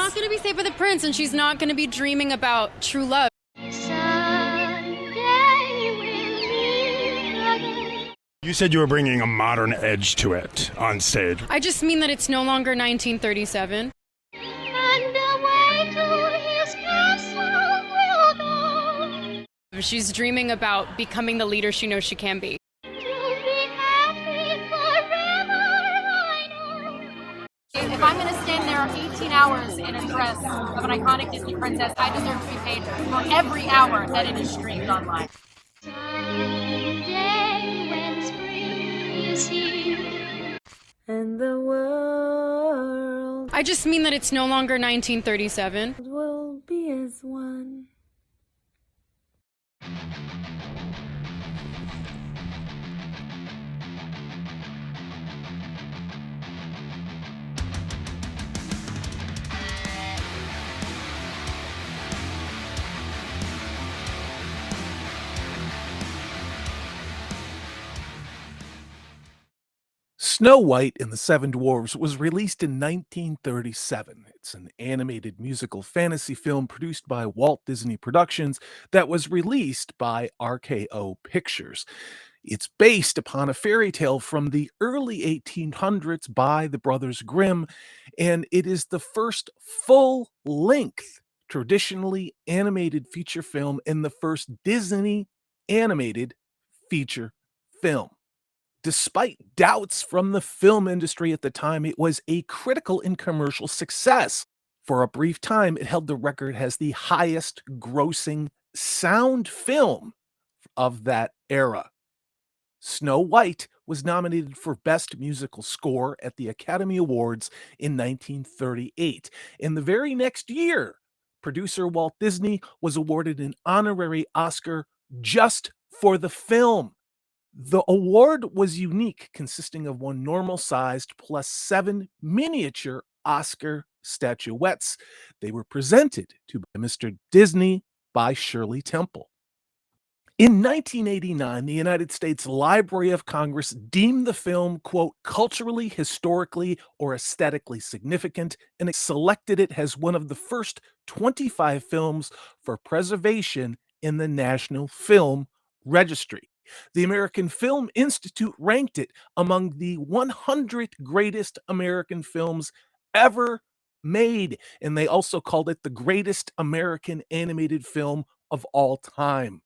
not going to be safe with a prince, and she's not going to be dreaming about true love. You said you were bringing a modern edge to it on stage. I just mean that it's no longer 1937. She's dreaming about becoming the leader she knows she can be. If I'm going to stand there 18 hours in a dress of an iconic Disney princess, I deserve to be paid for every hour that it is streamed online. And the world I just mean that it's no longer 1937. will be as one. Snow White and the Seven Dwarfs was released in 1937. It's an animated musical fantasy film produced by Walt Disney Productions that was released by RKO Pictures. It's based upon a fairy tale from the early 1800s by the Brothers Grimm, and it is the first full-length, traditionally animated feature film and the first Disney animated feature film. Despite doubts from the film industry at the time, it was a critical and commercial success. For a brief time, it held the record as the highest grossing sound film of that era. Snow White was nominated for Best Musical Score at the Academy Awards in 1938. In the very next year, producer Walt Disney was awarded an honorary Oscar just for the film. The award was unique, consisting of one normal-sized plus 7 miniature Oscar statuettes. They were presented to Mr. Disney by Shirley Temple. In 1989, the United States Library of Congress deemed the film, quote, culturally, historically, or aesthetically significant, and selected it as one of the first 25 films for preservation in the National Film Registry. The American Film Institute ranked it among the 100 greatest American films ever made, and they also called it the greatest American animated film of all time.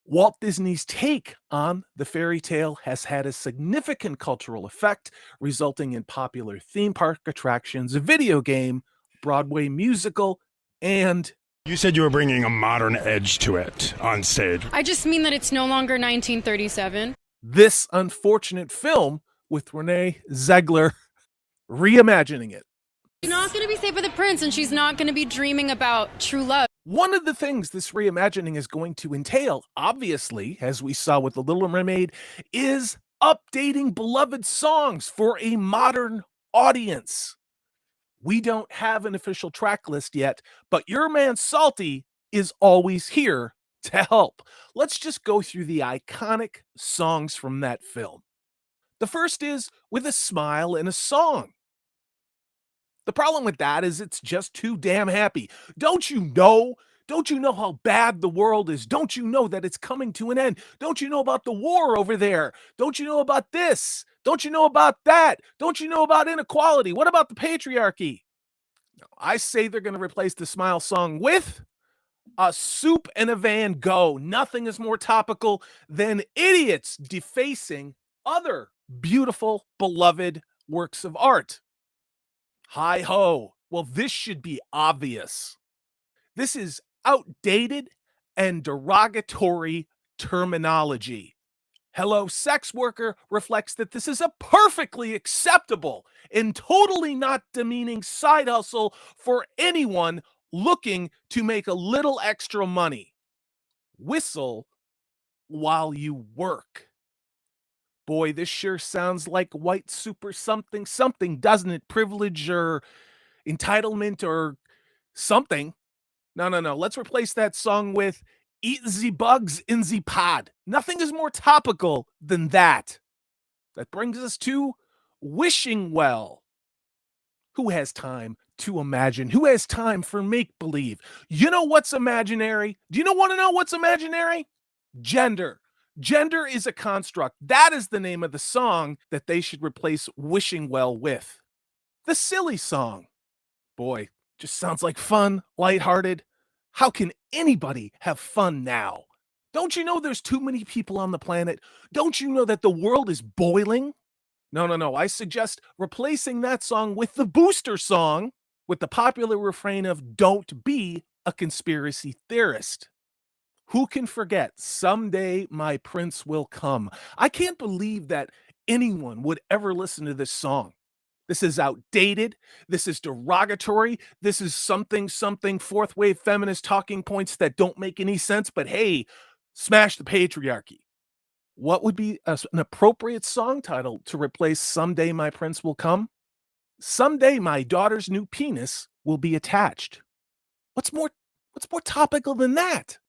Walt Disney's take on the fairy tale has had a significant cultural effect, resulting in popular theme park attractions, a video game, Broadway musical, and You said you were bringing a modern edge to it on stage. I just mean that it's no longer 1937. this unfortunate film with Renee Zegler reimagining it. She's not going to be safe with a prince, and she's not going to be dreaming about true love. One of the things this reimagining is going to entail, obviously, as we saw with The Little Mermaid, is updating beloved songs for a modern audience. We don't have an official track list yet, but your man Salty is always here to help. Let's just go through the iconic songs from that film. The first is With a Smile and a Song. The problem with that is it's just too damn happy. Don't you know? Don't you know how bad the world is? Don't you know that it's coming to an end? Don't you know about the war over there? Don't you know about this? Don't you know about that? Don't you know about inequality? What about the patriarchy? No, I say they're going to replace the Smile song with A Soup and a Van Gogh. Nothing is more topical than idiots defacing other beautiful, beloved works of art. Hi ho. Well, this should be obvious. This is outdated and derogatory terminology. Hello, sex worker reflects that this is a perfectly acceptable and totally not demeaning side hustle for anyone looking to make a little extra money. Whistle while you work. Boy, this sure sounds like white super something something, doesn't it? Privilege or entitlement or something. No. Let's replace that song with Eat the Bugs in the Pod. Nothing is more topical than that. That brings us to Wishing Well. Who has time to imagine? Who has time for make-believe? You know what's imaginary? Do you want to know what's imaginary? Gender. Gender is a construct. That is the name of the song that they should replace Wishing Well with. The silly song. Boy, just sounds like fun, lighthearted. How can anybody have fun now? Don't you know there's too many people on the planet? Don't you know that the world is boiling? No. I suggest replacing that song with the booster song with the popular refrain of "Don't be a conspiracy theorist." Who can forget "Someday My Prince Will Come"? I can't believe that anyone would ever listen to this song. This is outdated. This is derogatory. This is something fourth wave feminist talking points that don't make any sense, but hey, smash the patriarchy. What would be an appropriate song title to replace "Someday My Prince Will Come"? "Someday My Daughter's New Penis Will Be Attached." What's more topical than that?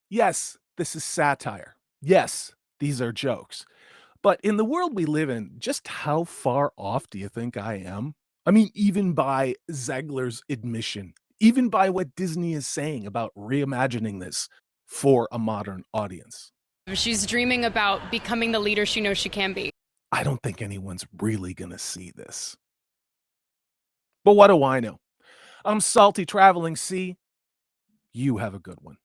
Yes, this is satire. Yes, these are jokes. But in the world we live in, just how far off do you think I am? I mean, even by Zegler's admission, even by what Disney is saying about reimagining this for a modern audience. She's dreaming about becoming the leader she knows she can be. I don't think anyone's really going to see this. But what do I know? I'm Salty Traveling C. You have a good one.